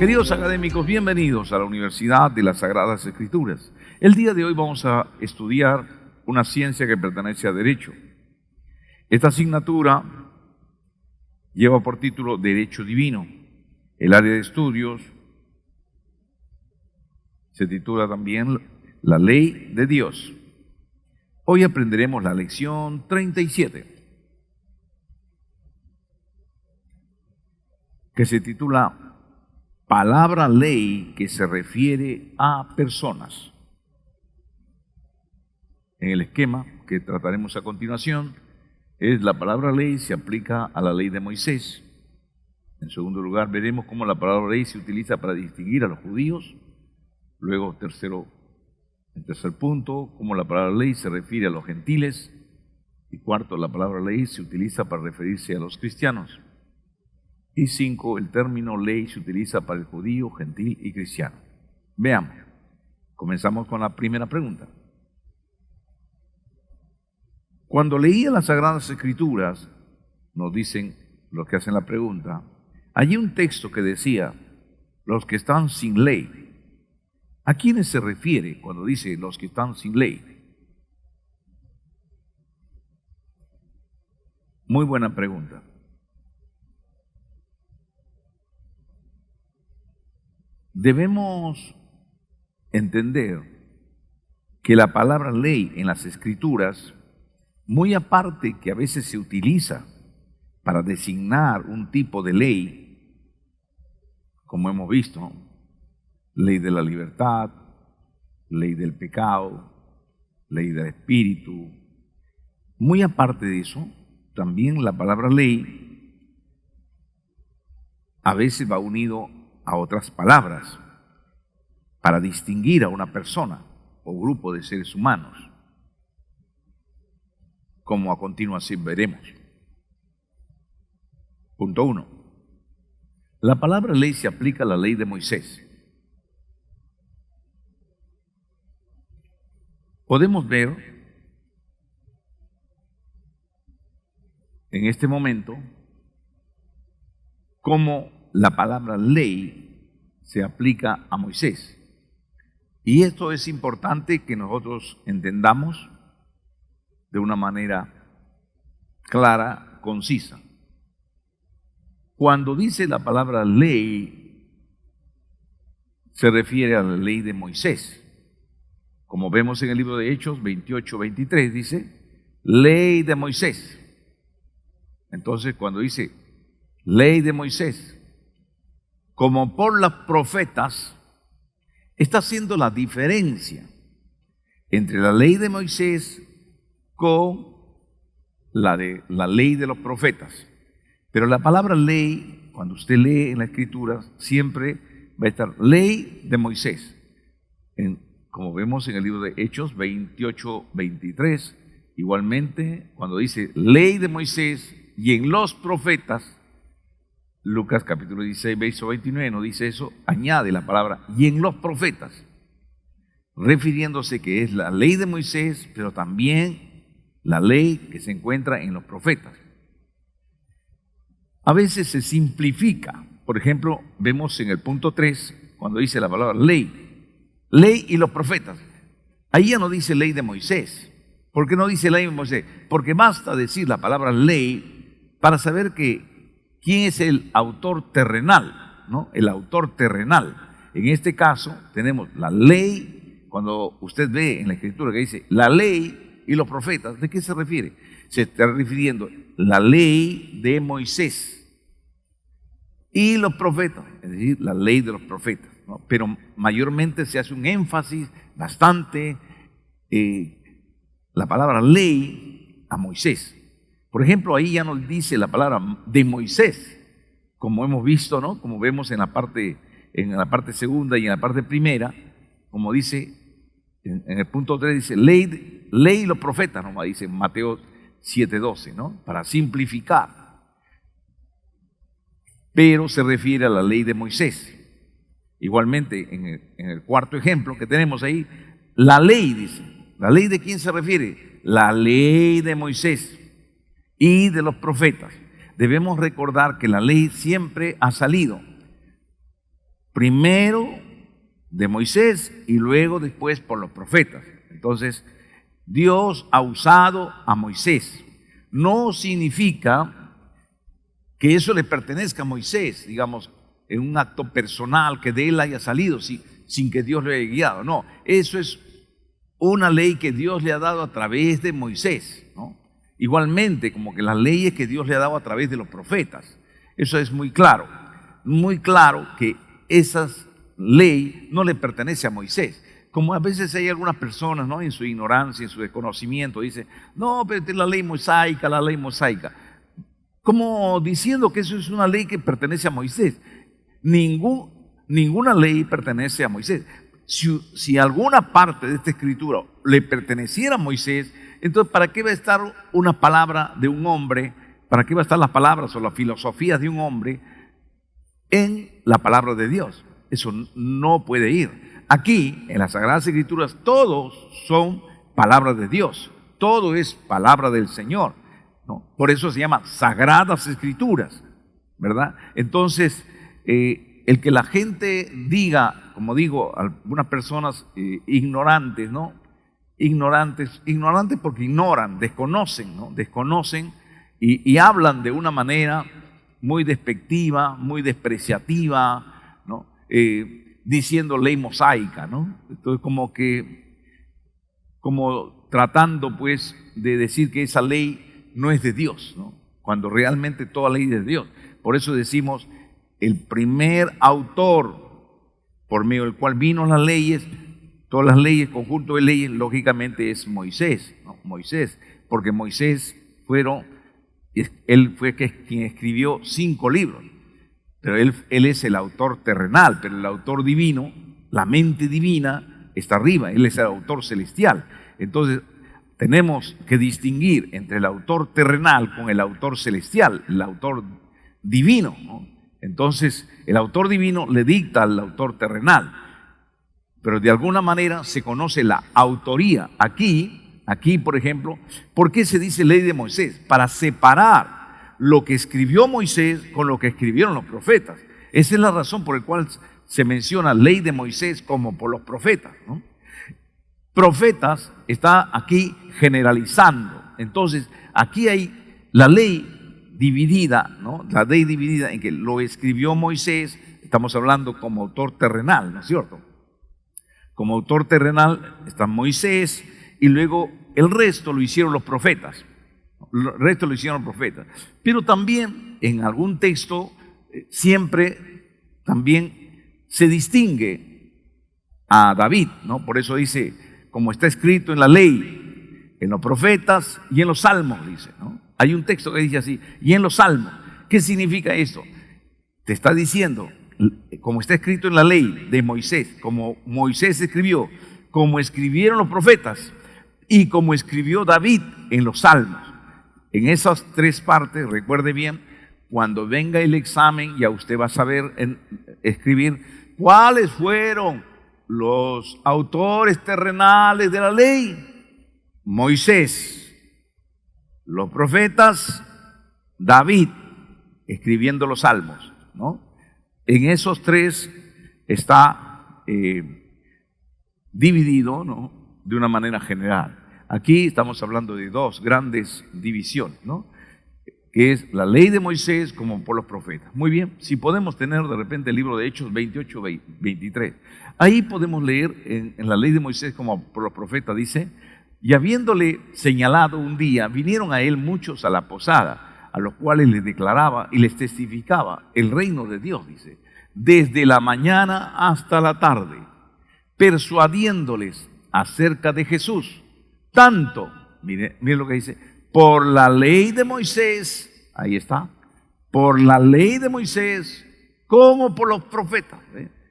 Queridos académicos, bienvenidos a la Universidad de las Sagradas Escrituras. El día de hoy vamos a estudiar una ciencia que pertenece a Derecho. Esta asignatura lleva por título Derecho Divino. El área de estudios se titula también La Ley de Dios. Hoy aprenderemos la lección 37, que se titula Palabra ley que se refiere a personas. En el esquema que trataremos a continuación, la palabra ley se aplica a la ley de Moisés. En segundo lugar, veremos cómo la palabra ley se utiliza para distinguir a los judíos. Luego, en tercer punto, cómo la palabra ley se refiere a los gentiles. Y cuarto, la palabra ley se utiliza para referirse a los cristianos. Y 5, el término ley se utiliza para el judío, gentil y cristiano. Veamos, comenzamos con la primera pregunta. Cuando leía las Sagradas Escrituras, nos dicen los que hacen la pregunta, allí un texto que decía, los que están sin ley. ¿A quiénes se refiere cuando dice los que están sin ley? Muy buena pregunta. Debemos entender que la palabra ley en las Escrituras, muy aparte que a veces se utiliza para designar un tipo de ley, como hemos visto, ley de la libertad, ley del pecado, ley del espíritu, muy aparte de eso, también la palabra ley a veces va unido a otras palabras para distinguir a una persona o grupo de seres humanos, como a continuación veremos. Punto 1. La palabra ley se aplica a la ley de Moisés. Podemos ver en este momento cómo la palabra ley se aplica a Moisés. Y esto es importante que nosotros entendamos de una manera clara, concisa. Cuando dice la palabra ley, se refiere a la ley de Moisés. Como vemos en el libro de Hechos 28-23, dice, ley de Moisés. Entonces, cuando dice ley de Moisés, como por los profetas, está haciendo la diferencia entre la ley de Moisés con la ley de los profetas. Pero la palabra ley, cuando usted lee en la Escritura, siempre va a estar ley de Moisés. Como vemos en el libro de Hechos 28-23, igualmente cuando dice ley de Moisés y en los profetas, Lucas capítulo 16, verso 29 no dice eso, añade la palabra y en los profetas, refiriéndose que es la ley de Moisés, pero también la ley que se encuentra en los profetas. A veces se simplifica. Por ejemplo, vemos en el punto 3, cuando dice la palabra ley y los profetas. Ahí ya no dice ley de Moisés. ¿Por qué no dice ley de Moisés? Porque basta decir la palabra ley para saber quién es el autor terrenal, ¿no? El autor terrenal. En este caso tenemos la ley. Cuando usted ve en la Escritura que dice la ley y los profetas, ¿de qué se refiere? Se está refiriendo la ley de Moisés y los profetas, es decir, la ley de los profetas, ¿no? Pero mayormente se hace un énfasis bastante la palabra ley a Moisés. Por ejemplo, ahí ya nos dice la palabra de Moisés, como hemos visto, ¿no? Como vemos en la parte segunda y en la parte primera, como dice en el punto 3, dice ley y los profetas, nomás dice Mateo 7:12, ¿no? Para simplificar. Pero se refiere a la ley de Moisés. Igualmente, en el cuarto ejemplo que tenemos ahí, la ley, dice. ¿La ley de quién se refiere? La ley de Moisés y de los profetas. Debemos recordar que la ley siempre ha salido Primero de Moisés y luego después por los profetas. Entonces, Dios ha usado a Moisés. No significa que eso le pertenezca a Moisés, digamos, en un acto personal que de él haya salido sin que Dios lo haya guiado. No, eso es una ley que Dios le ha dado a través de Moisés, ¿no? Igualmente como que las leyes que Dios le ha dado a través de los profetas. Eso es muy claro que esa ley no le pertenece a Moisés. Como a veces hay algunas personas, ¿no?, en su ignorancia, en su desconocimiento, dicen, no, pero esta es la ley mosaica, como diciendo que eso es una ley que pertenece a Moisés. Ninguna ley pertenece a Moisés. Si alguna parte de esta escritura le perteneciera a Moisés, entonces ¿para qué va a estar una palabra de un hombre? ¿Para qué va a estar las palabras o las filosofías de un hombre en la palabra de Dios? Eso no puede ir. Aquí, en las Sagradas Escrituras, todos son palabras de Dios. Todo es palabra del Señor, ¿no? Por eso se llama Sagradas Escrituras, ¿verdad? Entonces, el que la gente diga, como digo, algunas personas ignorantes, ¿no? Ignorantes porque ignoran, desconocen, ¿no? Desconocen y hablan de una manera muy despectiva, muy despreciativa, ¿no? Diciendo ley mosaica, ¿no? Entonces como tratando pues de decir que esa ley no es de Dios, ¿no? Cuando realmente toda ley es de Dios. Por eso decimos, el primer autor por medio del cual vino las leyes, todas las leyes, conjunto de leyes, lógicamente es Moisés, ¿no? Moisés, porque Moisés él fue quien escribió 5 libros. Pero él es el autor terrenal, pero el autor divino, la mente divina, está arriba, él es el autor celestial. Entonces, tenemos que distinguir entre el autor terrenal con el autor celestial, el autor divino, ¿no? Entonces, el autor divino le dicta al autor terrenal, pero de alguna manera se conoce la autoría. Aquí, por ejemplo, ¿por qué se dice ley de Moisés? Para separar lo que escribió Moisés con lo que escribieron los profetas. Esa es la razón por la cual se menciona ley de Moisés como por los profetas, ¿no? Profetas está aquí generalizando. Entonces, aquí hay la ley dividida, ¿no? La ley dividida en que lo escribió Moisés, estamos hablando como autor terrenal, ¿no es cierto? Como autor terrenal está Moisés y luego el resto lo hicieron los profetas. El resto lo hicieron los profetas. Pero también en algún texto siempre también se distingue a David, ¿no? Por eso dice, como está escrito en la ley, en los profetas y en los salmos, dice, ¿no? Hay un texto que dice así, y en los salmos. ¿Qué significa esto? Te está diciendo, como está escrito en la ley de Moisés, como Moisés escribió, como escribieron los profetas y como escribió David en los salmos. En esas 3 partes, recuerde bien, cuando venga el examen ya usted va a saber escribir cuáles fueron los autores terrenales de la ley. Moisés, los profetas, David, escribiendo los salmos, ¿no? En esos 3 está dividido, ¿no?, de una manera general. Aquí estamos hablando de 2 grandes divisiones, ¿no?, que es la ley de Moisés como por los profetas. Muy bien, si podemos tener de repente el libro de Hechos 28, 23. Ahí podemos leer en la ley de Moisés como por los profetas, dice, y habiéndole señalado un día, vinieron a él muchos a la posada, a los cuales les declaraba y les testificaba el reino de Dios, dice, desde la mañana hasta la tarde, persuadiéndoles acerca de Jesús, tanto, mire lo que dice, por la ley de Moisés, ahí está, por la ley de Moisés, como por los profetas.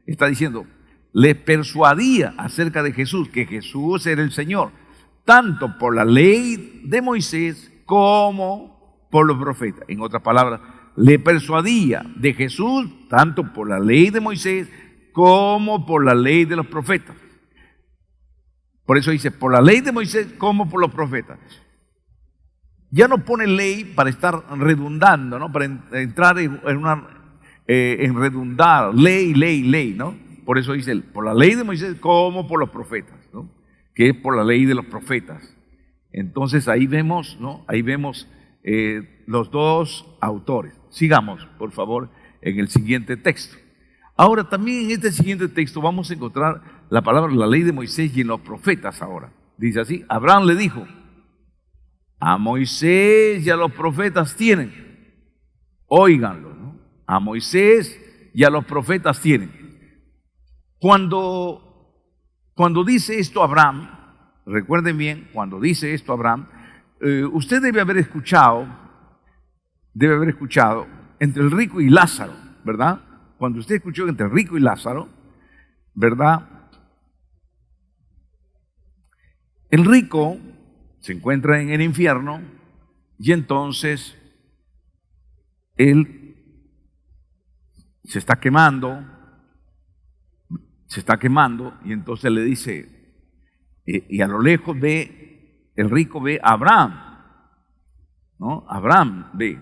Está diciendo, les persuadía acerca de Jesús, que Jesús era el Señor, tanto por la ley de Moisés como por los profetas. En otras palabras, le persuadía de Jesús, tanto por la ley de Moisés como por la ley de los profetas. Por eso dice, por la ley de Moisés como por los profetas. Ya no pone ley para estar redundando, ¿no?, para entrar en en redundar, ley, ley, ley, ¿no? Por eso dice, por la ley de Moisés como por los profetas, ¿no? Que es por la ley de los profetas. Entonces ahí vemos, ¿no? Ahí vemos los dos autores. Sigamos, por favor, en el siguiente texto. Ahora también en este siguiente texto vamos a encontrar la palabra, la ley de Moisés y en los profetas ahora. Dice así, Abraham le dijo, a Moisés y a los profetas tienen, óiganlo, ¿no? A Moisés y a los profetas tienen. Cuando dice esto Abraham, recuerden bien, cuando dice esto Abraham, usted debe haber escuchado entre el rico y Lázaro, ¿verdad? Cuando usted escuchó entre el rico y Lázaro, ¿verdad? El rico se encuentra en el infierno y entonces él se está quemando y entonces le dice, y a lo lejos el rico ve a Abraham, ¿no? Abraham ve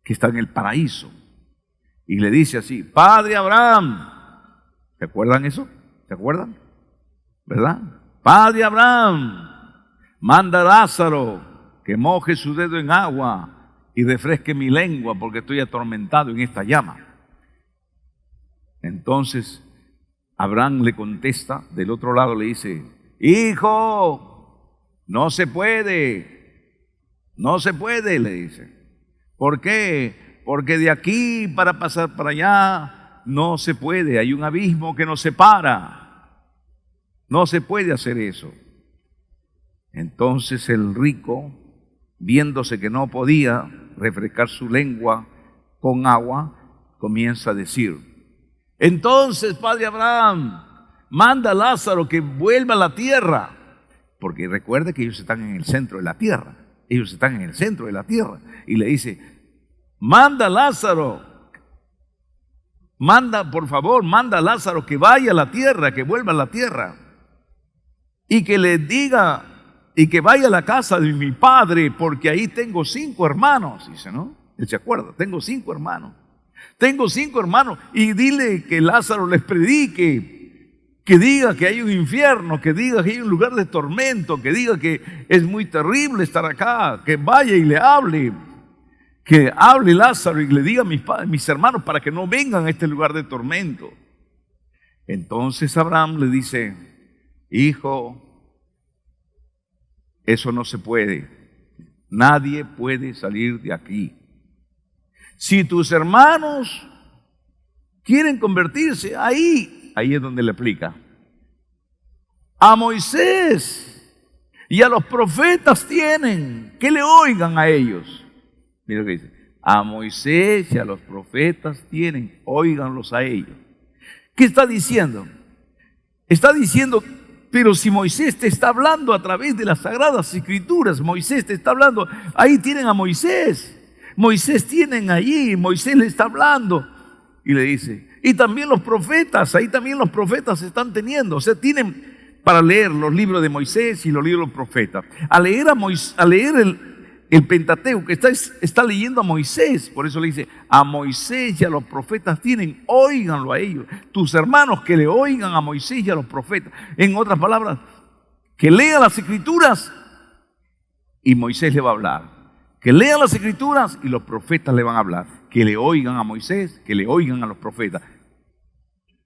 que está en el paraíso y le dice así, Padre Abraham, ¿se acuerdan eso? ¿Se acuerdan? ¿Verdad? Padre Abraham, manda a Lázaro que moje su dedo en agua y refresque mi lengua porque estoy atormentado en esta llama. Entonces Abraham le contesta, del otro lado le dice, hijo, no se puede, le dice. ¿Por qué? Porque de aquí para pasar para allá no se puede, hay un abismo que nos separa, no se puede hacer eso. Entonces el rico, viéndose que no podía refrescar su lengua con agua, comienza a decir, entonces, Padre Abraham, manda a Lázaro que vuelva a la tierra, porque recuerde que ellos están en el centro de la tierra, y le dice, manda a Lázaro, por favor, manda a Lázaro que vaya a la tierra, que vuelva a la tierra, y que le diga, y que vaya a la casa de mi padre, porque ahí tengo 5 hermanos, dice, ¿no? Él se acuerda, tengo 5 hermanos, y dile que Lázaro les predique, que diga que hay un infierno, que diga que hay un lugar de tormento, que diga que es muy terrible estar acá, que vaya y le hable, que hable Lázaro y le diga a mis hermanos para que no vengan a este lugar de tormento. Entonces Abraham le dice, hijo, eso no se puede, nadie puede salir de aquí. Si tus hermanos quieren convertirse, ahí es donde le aplica. A Moisés y a los profetas tienen, que le oigan a ellos. Mira lo que dice, a Moisés y a los profetas tienen, óiganlos a ellos. ¿Qué está diciendo? Está diciendo, pero si Moisés te está hablando a través de las Sagradas Escrituras, Moisés te está hablando, ahí tienen a Moisés. Moisés tienen allí, Moisés le está hablando. Y le dice, y también los profetas, ahí también los profetas están teniendo. O sea, tienen para leer los libros de Moisés y los libros de los profetas. A leer el Pentateuco, que está leyendo a Moisés. Por eso le dice, a Moisés y a los profetas tienen, óiganlo a ellos. Tus hermanos que le oigan a Moisés y a los profetas. En otras palabras, que lean las Escrituras y Moisés le va a hablar. Que lean las Escrituras y los profetas le van a hablar. Que le oigan a Moisés, que le oigan a los profetas.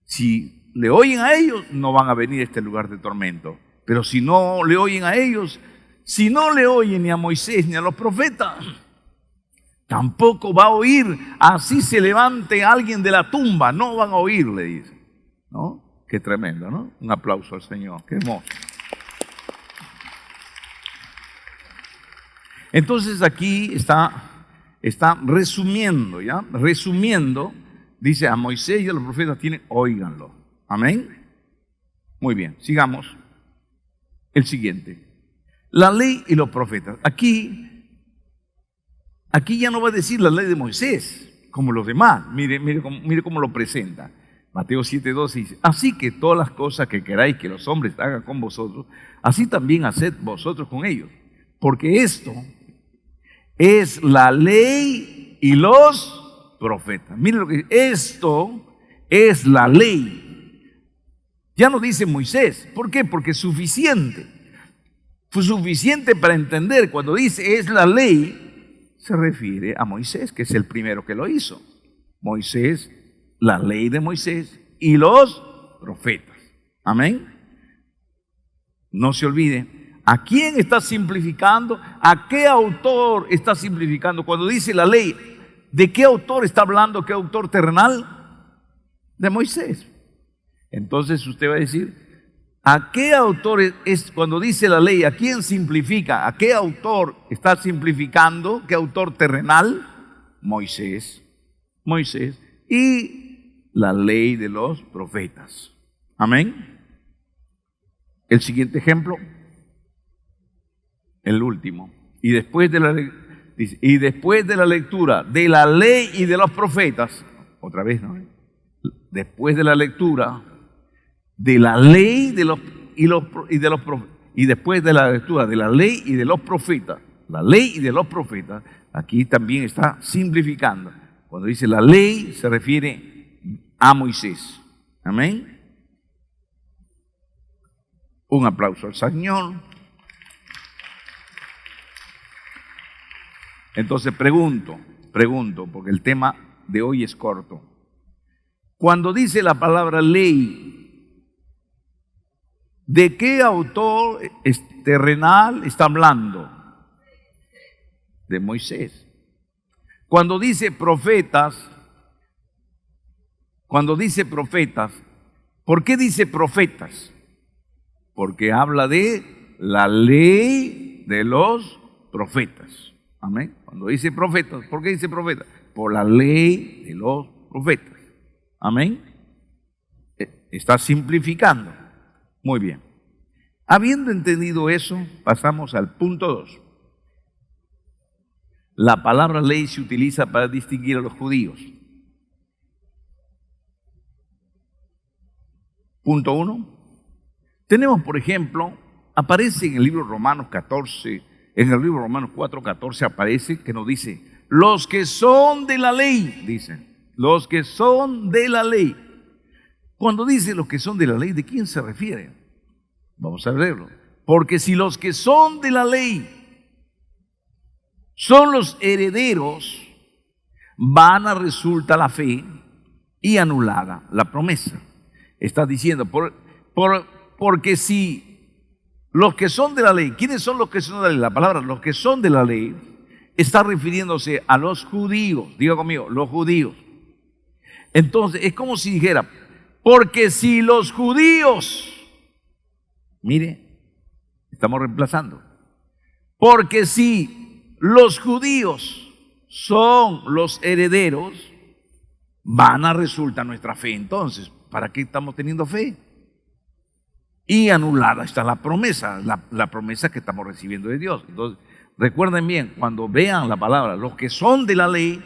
Si le oyen a ellos, no van a venir a este lugar de tormento. Pero si no le oyen a ellos, si no le oyen ni a Moisés ni a los profetas, tampoco va a oír, así se levante alguien de la tumba, no van a oír, le dice. ¿No? Qué tremendo, ¿no? Un aplauso al Señor, qué hermoso. Entonces aquí está resumiendo, ¿ya? Resumiendo, dice a Moisés y a los profetas tienen, óiganlo. Amén. Muy bien, sigamos. El siguiente. La ley y los profetas. Aquí ya no va a decir la ley de Moisés, como los demás. Mire cómo lo presenta. Mateo 7:12 dice, así que todas las cosas que queráis que los hombres hagan con vosotros, así también haced vosotros con ellos. Porque esto es la ley y los profetas. Miren lo que dice, esto es la ley. Ya no dice Moisés. ¿Por qué? Porque es suficiente. Fue suficiente para entender. Cuando dice es la ley, se refiere a Moisés, que es el primero que lo hizo. Moisés, la ley de Moisés y los profetas. Amén. No se olvide, ¿a quién está simplificando? ¿A qué autor está simplificando? Cuando dice la ley, ¿de qué autor está hablando? ¿Qué autor terrenal? De Moisés. Entonces usted va a decir, ¿a qué autor es cuando dice la ley? ¿A quién simplifica? ¿A qué autor está simplificando? ¿Qué autor terrenal? Moisés. Moisés. Y la ley de los profetas. Amén. El siguiente ejemplo, el último. Y después de la lectura de la ley y de los profetas, otra vez, ¿no? Después de la lectura de la ley y después de la lectura de la ley y de los profetas, la ley y de los profetas, aquí también está simplificando. Cuando dice la ley se refiere a Moisés. Amén. Un aplauso al Señor. Entonces pregunto, porque el tema de hoy es corto. Cuando dice la palabra ley, ¿de qué autor terrenal está hablando? De Moisés. Cuando dice profetas, ¿por qué dice profetas? Porque habla de la ley de los profetas. Amén. Cuando dice profetas, ¿por qué dice profetas? Por la ley de los profetas. Amén. Está simplificando. Muy bien. Habiendo entendido eso, pasamos al punto 2. La palabra ley se utiliza para distinguir a los judíos. Punto 1. Tenemos, por ejemplo, aparece en el libro Romanos 14, en el libro Romanos 4:14 aparece que nos dice, los que son de la ley, dicen, los que son de la ley. Cuando dice los que son de la ley, ¿de quién se refiere? Vamos a verlo. Porque si los que son de la ley son los herederos, vana resulta la fe y anulada la promesa. Está diciendo, porque si los que son de la ley, ¿quiénes son los que son de la ley? La palabra los que son de la ley está refiriéndose a los judíos. Diga conmigo, los judíos. Entonces es como si dijera, porque si los judíos, mire, estamos reemplazando, porque si los judíos son los herederos, vana resulta nuestra fe. Entonces, ¿para qué estamos teniendo fe? Y anulada está la promesa, la promesa que estamos recibiendo de Dios. Entonces, recuerden bien, cuando vean la palabra, los que son de la ley,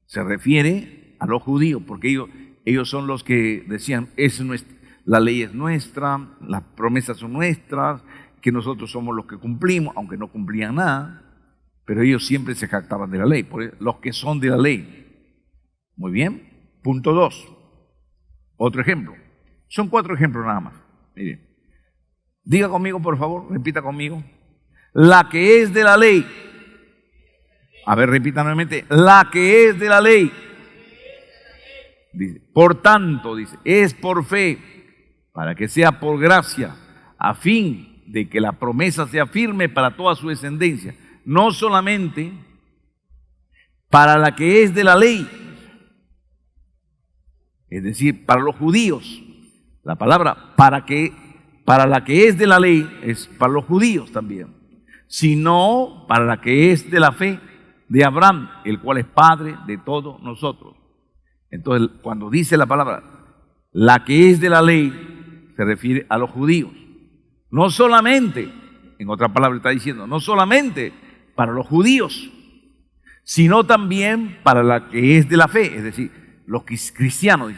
se refiere a los judíos, porque ellos son los que decían, la ley es nuestra, las promesas son nuestras, que nosotros somos los que cumplimos, aunque no cumplían nada, pero ellos siempre se jactaban de la ley, los que son de la ley. Muy bien, punto 2. Otro ejemplo. Son 4 ejemplos nada más. Miren, diga conmigo, por favor, repita conmigo. La que es de la ley. A ver, repita nuevamente. La que es de la ley. Dice, por tanto, dice, es por fe, para que sea por gracia, a fin de que la promesa sea firme para toda su descendencia. No solamente para la que es de la ley, es decir, para los judíos. La palabra para la que es de la ley es para los judíos también, sino para la que es de la fe de Abraham, el cual es padre de todos nosotros. Entonces, cuando dice la palabra la que es de la ley, se refiere a los judíos. No solamente, en otra palabra está diciendo, no solamente para los judíos, sino también para la que es de la fe, es decir, los cristianos.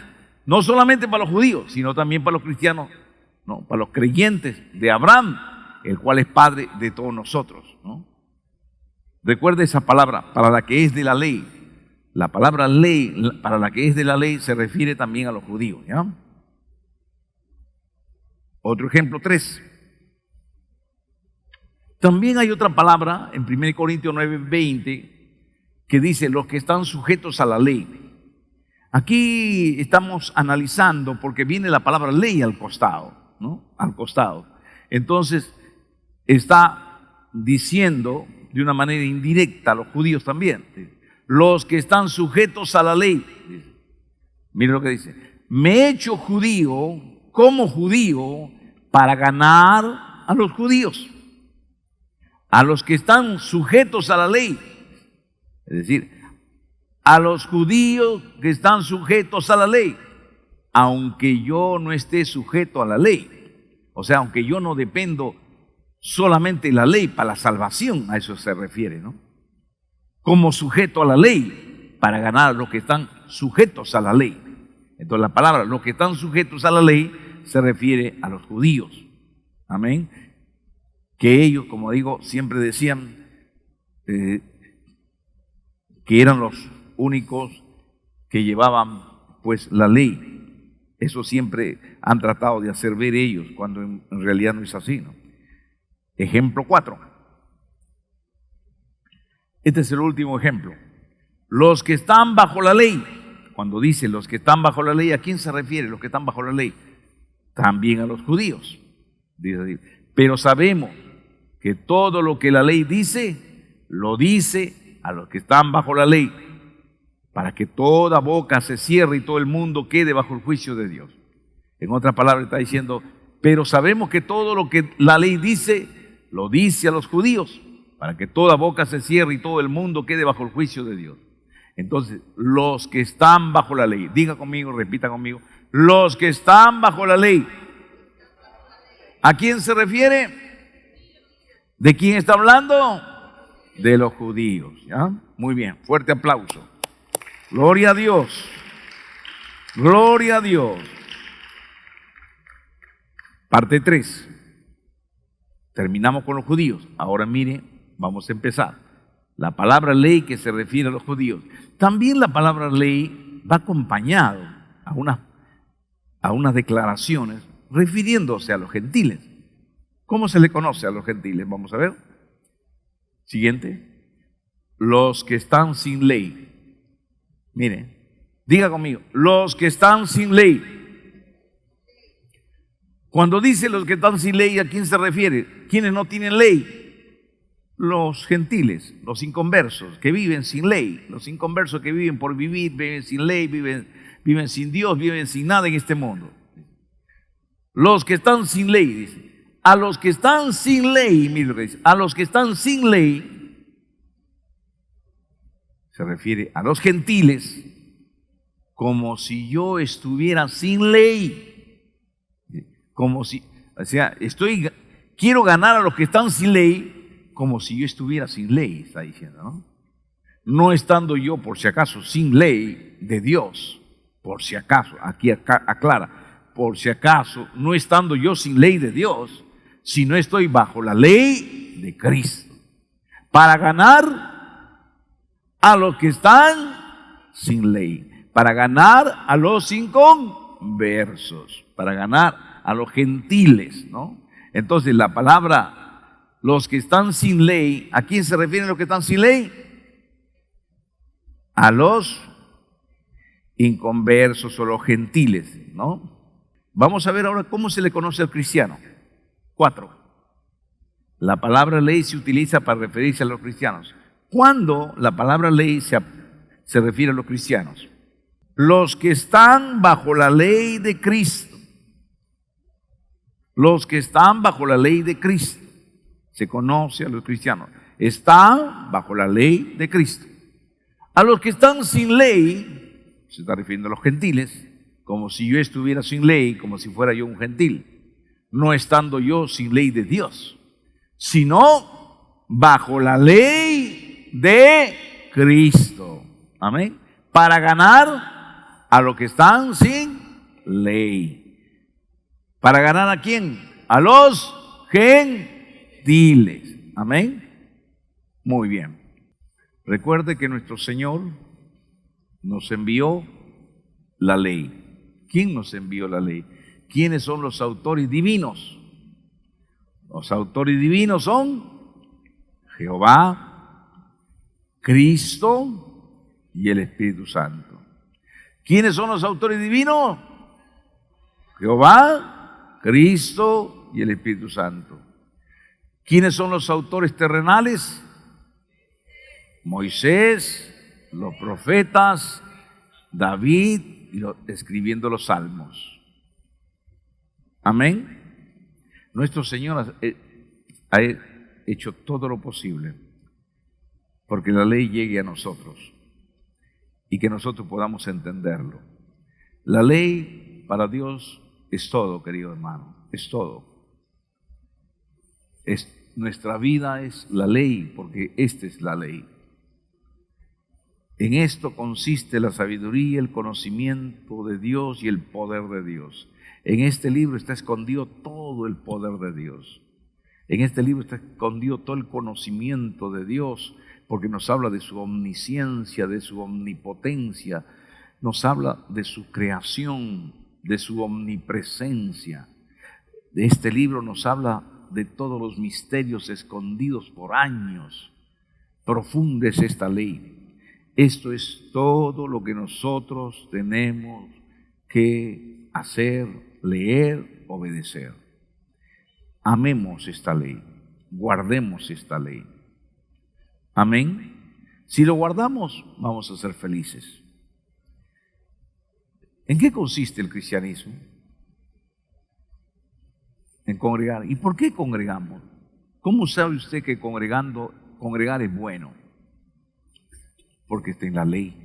No solamente para los judíos, sino también para los cristianos, no, para los creyentes de Abraham, el cual es padre de todos nosotros, ¿no? Recuerde esa palabra, para la que es de la ley. La palabra ley, para la que es de la ley, se refiere también a los judíos, ¿ya? Otro ejemplo, 3. También hay otra palabra en 1 Corintios 9:20 que dice los que están sujetos a la ley. Aquí estamos analizando porque viene la palabra ley al costado, ¿no? Al costado. Entonces, está diciendo de una manera indirecta a los judíos también. Los que están sujetos a la ley. Mire lo que dice. Me he hecho judío como judío para ganar a los judíos. A los que están sujetos a la ley. Es decir, a los judíos que están sujetos a la ley, aunque yo no esté sujeto a la ley. O sea, aunque yo no dependo solamente de la ley para la salvación, a eso se refiere, ¿no? Como sujeto a la ley, para ganar a los que están sujetos a la ley. Entonces la palabra, los que están sujetos a la ley, se refiere a los judíos. Amén. Que ellos, como digo, siempre decían que eran los únicos que llevaban pues la ley. Eso siempre han tratado de hacer ver ellos, cuando en realidad no es así, ¿no? Ejemplo 4. Este es el último ejemplo. Los que están bajo la ley. Cuando dice los que están bajo la ley, ¿a quién se refiere los que están bajo la ley? También a los judíos. Dice, pero sabemos que todo lo que la ley dice, lo dice a los que están bajo la ley, para que toda boca se cierre y todo el mundo quede bajo el juicio de Dios. En otras palabras está diciendo, pero sabemos que todo lo que la ley dice, lo dice a los judíos, para que toda boca se cierre y todo el mundo quede bajo el juicio de Dios. Entonces, los que están bajo la ley, diga conmigo, repita conmigo, los que están bajo la ley, ¿a quién se refiere? ¿De quién está hablando? De los judíos, ¿ya? Muy bien, fuerte aplauso. Gloria a Dios. Gloria a Dios. Parte 3. Terminamos con los judíos. Ahora mire, vamos a empezar. La palabra ley que se refiere a los judíos. También la palabra ley va acompañado a unas declaraciones refiriéndose a los gentiles. ¿Cómo se le conoce a los gentiles? Vamos a ver. Siguiente. Los que están sin ley. Mire, diga conmigo, los que están sin ley. Cuando dice los que están sin ley, ¿a quién se refiere? ¿Quiénes no tienen ley? Los gentiles, los inconversos, que viven sin ley. Los inconversos que viven por vivir, viven sin ley, viven sin Dios, viven sin nada en este mundo. Los que están sin ley, dice. A los que están sin ley, mire lo que dice, a los que están sin ley, se refiere a los gentiles, como si yo estuviera sin ley. Como si, o sea, quiero ganar a los que están sin ley, como si yo estuviera sin ley, está diciendo, ¿no? No estando yo, por si acaso, sin ley de Dios, por si acaso, aquí aclara, por si acaso, no estando yo sin ley de Dios, sino estoy bajo la ley de Cristo, para ganar a los que están sin ley, para ganar a los inconversos, para ganar a los gentiles, ¿no? Entonces la palabra, los que están sin ley, ¿a quién se refieren los que están sin ley? A los inconversos o los gentiles, ¿no? Vamos a ver ahora cómo se le conoce al cristiano. 4. La palabra ley se utiliza para referirse a los cristianos. ¿Cuándo la palabra ley se refiere a los cristianos? Los que están bajo la ley de Cristo. Los que están bajo la ley de Cristo. Se conoce a los cristianos. Están bajo la ley de Cristo. A los que están sin ley, se está refiriendo a los gentiles, como si yo estuviera sin ley, como si fuera yo un gentil. No estando yo sin ley de Dios, sino bajo la ley de Cristo. Amén. Para ganar a los que están sin ley. ¿Para ganar a quién? A los gentiles. Amén. Muy bien. Recuerde que nuestro Señor nos envió la ley. ¿Quién nos envió la ley? ¿Quiénes son los autores divinos? Los autores divinos son Jehová, Cristo y el Espíritu Santo. ¿Quiénes son los autores divinos? Jehová, Cristo y el Espíritu Santo. ¿Quiénes son los autores terrenales? Moisés, los profetas, David escribiendo los salmos. Amén. Nuestro Señor ha hecho todo lo posible porque la ley llegue a nosotros y que nosotros podamos entenderlo. La ley para Dios es todo, querido hermano, es todo. Nuestra vida es la ley, porque esta es la ley. En esto consiste la sabiduría, el conocimiento de Dios y el poder de Dios. En este libro está escondido todo el poder de Dios. En este libro está escondido todo el conocimiento de Dios, porque nos habla de su omnisciencia, de su omnipotencia, nos habla de su creación, de su omnipresencia. De este libro nos habla de todos los misterios escondidos por años. Profunda es esta ley. Esto es todo lo que nosotros tenemos que hacer, leer, obedecer. Amemos esta ley, guardemos esta ley. Amén. Si lo guardamos, vamos a ser felices. ¿En qué consiste el cristianismo? En congregar. ¿Y por qué congregamos? ¿Cómo sabe usted que congregar es bueno? Porque está en la ley.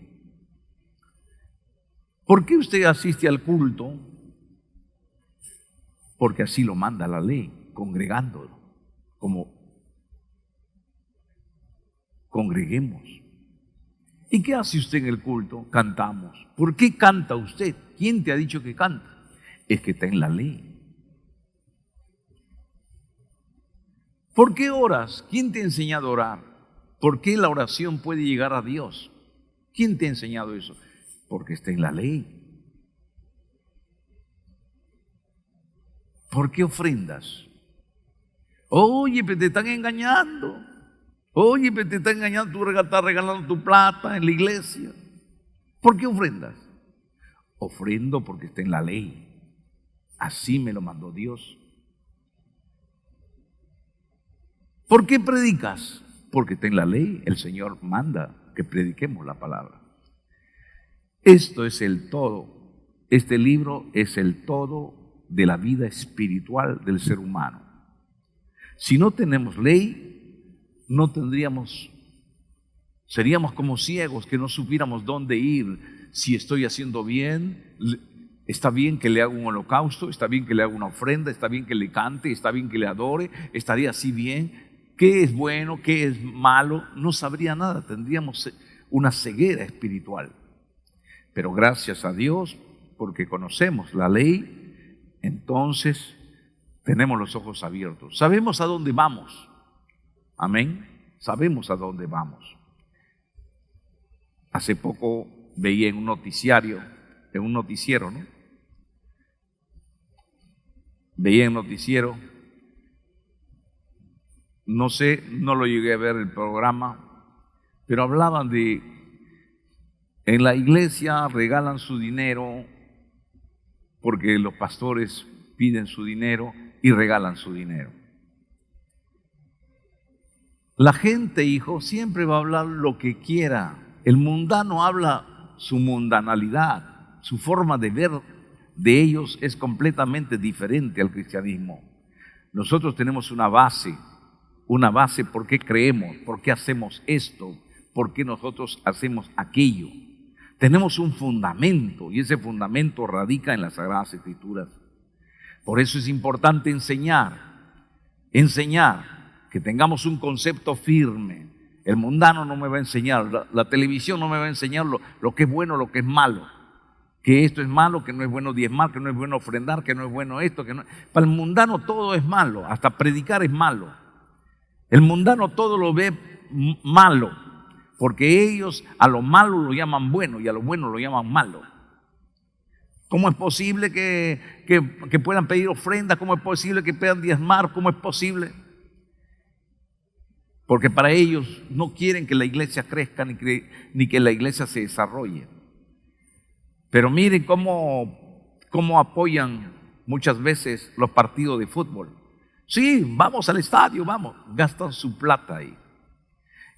¿Por qué usted asiste al culto? Porque así lo manda la ley, congregándolo, como congreguemos. ¿Y qué hace usted en el culto? Cantamos. ¿Por qué canta usted? ¿Quién te ha dicho que canta? Es que está en la ley. ¿Por qué oras? ¿Quién te ha enseñado a orar? ¿Por qué la oración puede llegar a Dios? ¿Quién te ha enseñado eso? Porque está en la ley. ¿Por qué ofrendas? Oye, pero te están engañando. Oye, pero te están engañando, tú estás regalando tu plata en la iglesia. ¿Por qué ofrendas? Ofrendo porque está en la ley. Así me lo mandó Dios. ¿Por qué predicas? Porque está en la ley. El Señor manda que prediquemos la palabra. Esto es el todo. Este libro es el todo de la vida espiritual del ser humano. Si no tenemos ley, no tendríamos, seríamos como ciegos que no supiéramos dónde ir. Si estoy haciendo bien, está bien que le haga un holocausto, está bien que le haga una ofrenda, está bien que le cante, está bien que le adore, estaría así bien. ¿Qué es bueno? ¿Qué es malo? No sabría nada, tendríamos una ceguera espiritual. Pero gracias a Dios, porque conocemos la ley, entonces tenemos los ojos abiertos. Sabemos a dónde vamos. Amén. Sabemos a dónde vamos. Hace poco veía en un noticiero, ¿no? Veía en un noticiero, no sé, no lo llegué a ver el programa, pero hablaban de, en la iglesia regalan su dinero porque los pastores piden su dinero y regalan su dinero. La gente, hijo, siempre va a hablar lo que quiera. El mundano habla su mundanalidad, su forma de ver de ellos es completamente diferente al cristianismo. Nosotros tenemos una base por qué creemos, por qué hacemos esto, por qué nosotros hacemos aquello. Tenemos un fundamento y ese fundamento radica en las Sagradas Escrituras. Por eso es importante enseñar, que tengamos un concepto firme. El mundano no me va a enseñar, la televisión no me va a enseñar lo que es bueno, lo que es malo. Que esto es malo, que no es bueno diezmar, que no es bueno ofrendar, que no es bueno esto, que no. Para el mundano todo es malo, hasta predicar es malo. El mundano todo lo ve malo, porque ellos a lo malo lo llaman bueno y a lo bueno lo llaman malo. ¿Cómo es posible que puedan pedir ofrenda? ¿Cómo es posible que puedan diezmar? ¿Cómo es posible? Porque para ellos no quieren que la iglesia crezca ni que la iglesia se desarrolle. Pero miren cómo apoyan muchas veces los partidos de fútbol. Sí, vamos al estadio, vamos. Gastan su plata ahí.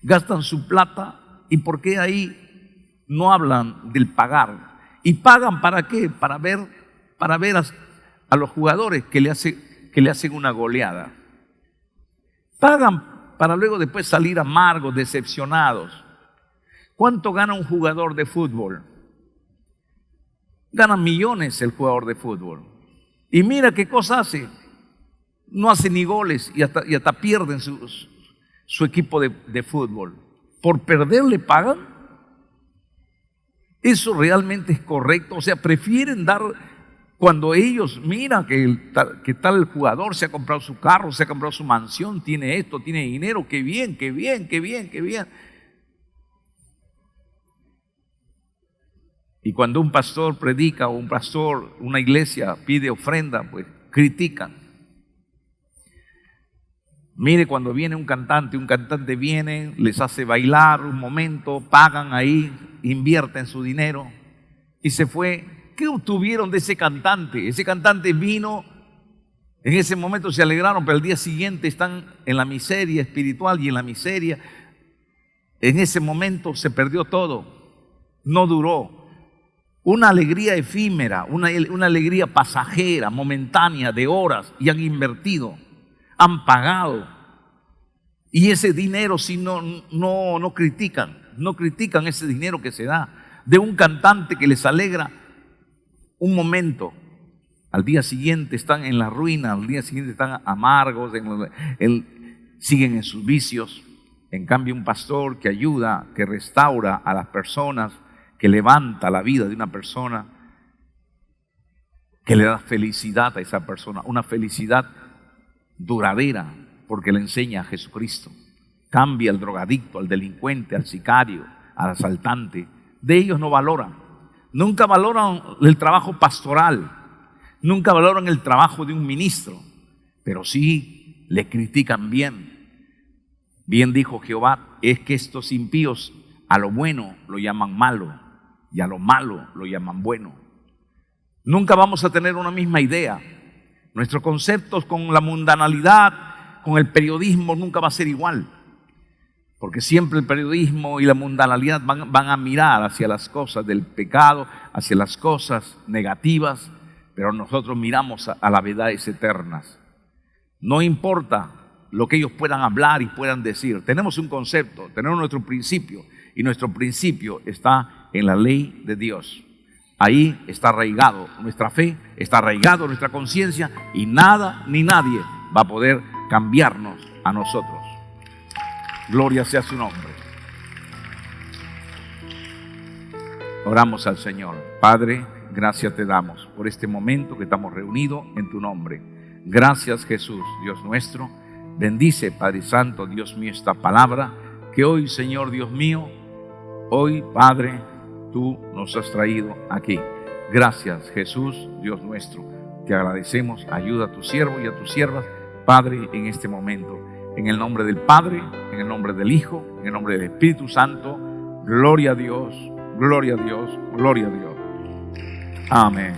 Gastan su plata. ¿Y por qué ahí no hablan del pagar? ¿Y pagan para qué? Para ver a los jugadores que le hacen una goleada. Pagan para luego después salir amargos, decepcionados. ¿Cuánto gana un jugador de fútbol? Gana millones el jugador de fútbol. Y mira qué cosa hace. No hace ni goles y hasta pierden su equipo de fútbol. ¿Por perder le pagan? ¿Eso realmente es correcto? O sea, prefieren dar cuando ellos miran que tal jugador se ha comprado su carro, se ha comprado su mansión, tiene esto, tiene dinero, qué bien, qué bien, qué bien, qué bien. Y cuando un pastor predica o una iglesia pide ofrenda, pues critican. Mire, cuando viene un cantante viene, les hace bailar un momento, pagan ahí, invierten su dinero y se fue. ¿Qué obtuvieron de ese cantante? Ese cantante vino, en ese momento se alegraron, pero al día siguiente están en la miseria espiritual y en la miseria. En ese momento se perdió todo, no duró. Una alegría efímera, una alegría pasajera, momentánea, de horas, y han invertido, han pagado. Y ese dinero si no critican ese dinero que se da de un cantante que les alegra un momento. Al día siguiente están en la ruina, al día siguiente están amargos, siguen en sus vicios. En cambio, un pastor que ayuda, que restaura a las personas, que levanta la vida de una persona, que le da felicidad a esa persona, una felicidad duradera, porque le enseña a Jesucristo. Cambia al drogadicto, al delincuente, al sicario, al asaltante. De ellos no valoran. Nunca valoran el trabajo pastoral, nunca valoran el trabajo de un ministro, pero sí le critican bien. Bien dijo Jehová, es que estos impíos a lo bueno lo llaman malo y a lo malo lo llaman bueno. Nunca vamos a tener una misma idea. Nuestros conceptos con la mundanalidad, con el periodismo, nunca va a ser igual. Porque siempre el periodismo y la mundanalidad van a mirar hacia las cosas del pecado, hacia las cosas negativas, pero nosotros miramos a las verdades eternas. No importa lo que ellos puedan hablar y puedan decir. Tenemos un concepto, tenemos nuestro principio, y nuestro principio está en la ley de Dios. Ahí está arraigado nuestra fe, está arraigado nuestra conciencia, y nada ni nadie va a poder cambiarnos a nosotros. Gloria sea su nombre. Oramos al Señor. Padre, gracias te damos por este momento que estamos reunidos en tu nombre. Gracias, Jesús, Dios nuestro. Bendice, Padre Santo, Dios mío, esta palabra que hoy, Señor Dios mío, hoy, Padre, tú nos has traído aquí. Gracias, Jesús, Dios nuestro. Te agradecemos. Ayuda a tu siervo y a tus siervas, Padre, en este momento. En el nombre del Padre, en el nombre del Hijo, en el nombre del Espíritu Santo. Gloria a Dios, gloria a Dios, gloria a Dios. Amén.